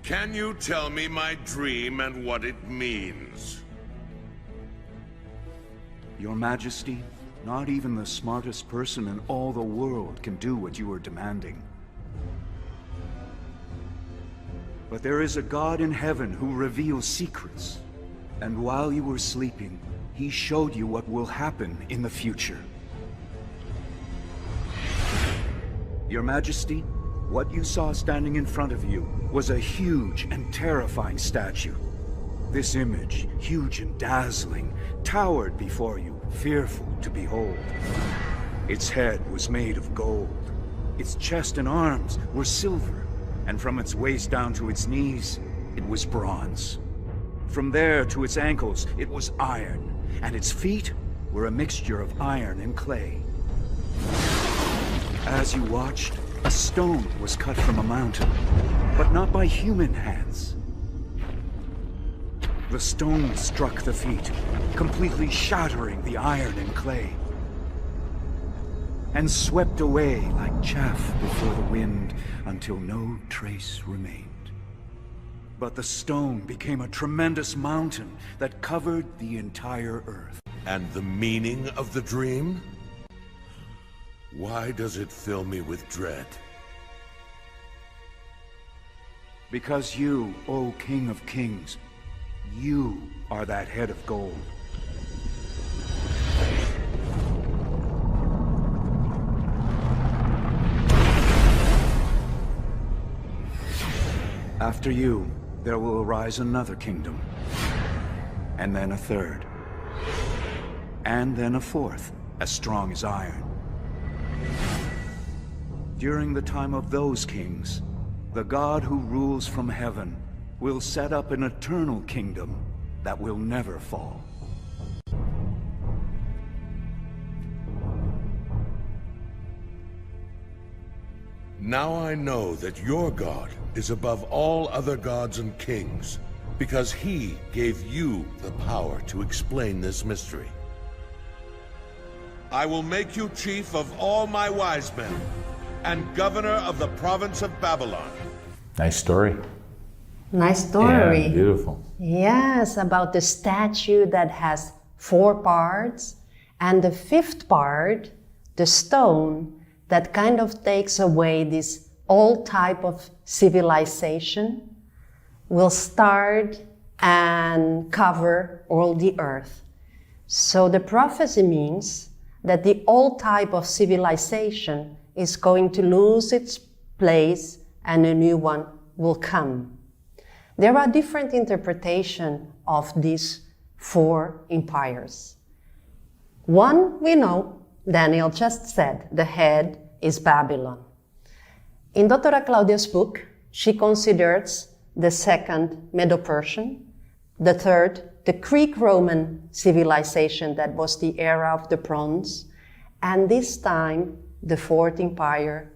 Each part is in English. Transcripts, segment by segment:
Can you tell me my dream and what it means? Your Majesty, not even the smartest person in all the world can do what you are demanding. But there is a God in heaven who reveals secrets. And while you were sleeping, he showed you what will happen in the future. Your Majesty, what you saw standing in front of you was a huge and terrifying statue. This image, huge and dazzling, towered before you, fearful to behold. Its head was made of gold. Its chest and arms were silver, and from its waist down to its knees, it was bronze. From there to its ankles, it was iron, and its feet were a mixture of iron and clay. As you watched, a stone was cut from a mountain, but not by human hands. The stone struck the feet, completely shattering the iron and clay, and swept away like chaff before the wind until no trace remained. But the stone became a tremendous mountain that covered the entire earth. And the meaning of the dream? Why does it fill me with dread? Because you, O King of Kings, you are that head of gold. After you, there will arise another kingdom, and then a third, and then a fourth, as strong as iron. During the time of those kings, the God who rules from heaven will set up an eternal kingdom that will never fall. Now I know that your God is above all other gods and kings, because he gave you the power to explain this mystery. I will make you chief of all my wise men, and governor of the province of Babylon. Nice story. Nice story. Yeah, beautiful. Yes, about the statue that has 4 parts, and the 5th part, the stone, that kind of takes away this old type of civilization, will start and cover all the earth. So the prophecy means that the old type of civilization is going to lose its place and a new one will come. There are different interpretations of these 4 empires. One we know, Daniel just said, the head is Babylon. In Dr. Claudia's book, she considers the second Medo-Persian, the third, the Greek-Roman civilization that was the era of the bronze, and this time the 4th empire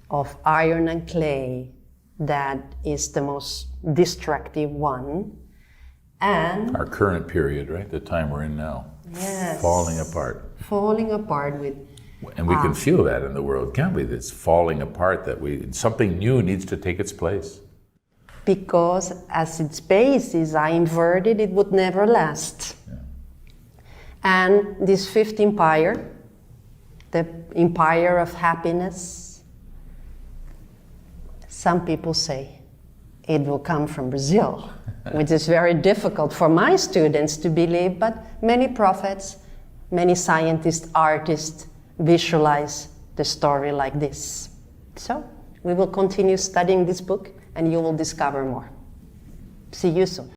of iron and clay, that is the most destructive one. And our current period, right? The time we're in now. Yes. Falling apart. Falling apart with... And we can feel that in the world, can't we? It's falling apart, that something new needs to take its place. Because as its bases are inverted, it would never last. Yeah. And this 5th empire, the empire of happiness, some people say it will come from Brazil, which is very difficult for my students to believe, but many prophets, many scientists, artists visualize the story like this. So we will continue studying this book and you will discover more. See you soon.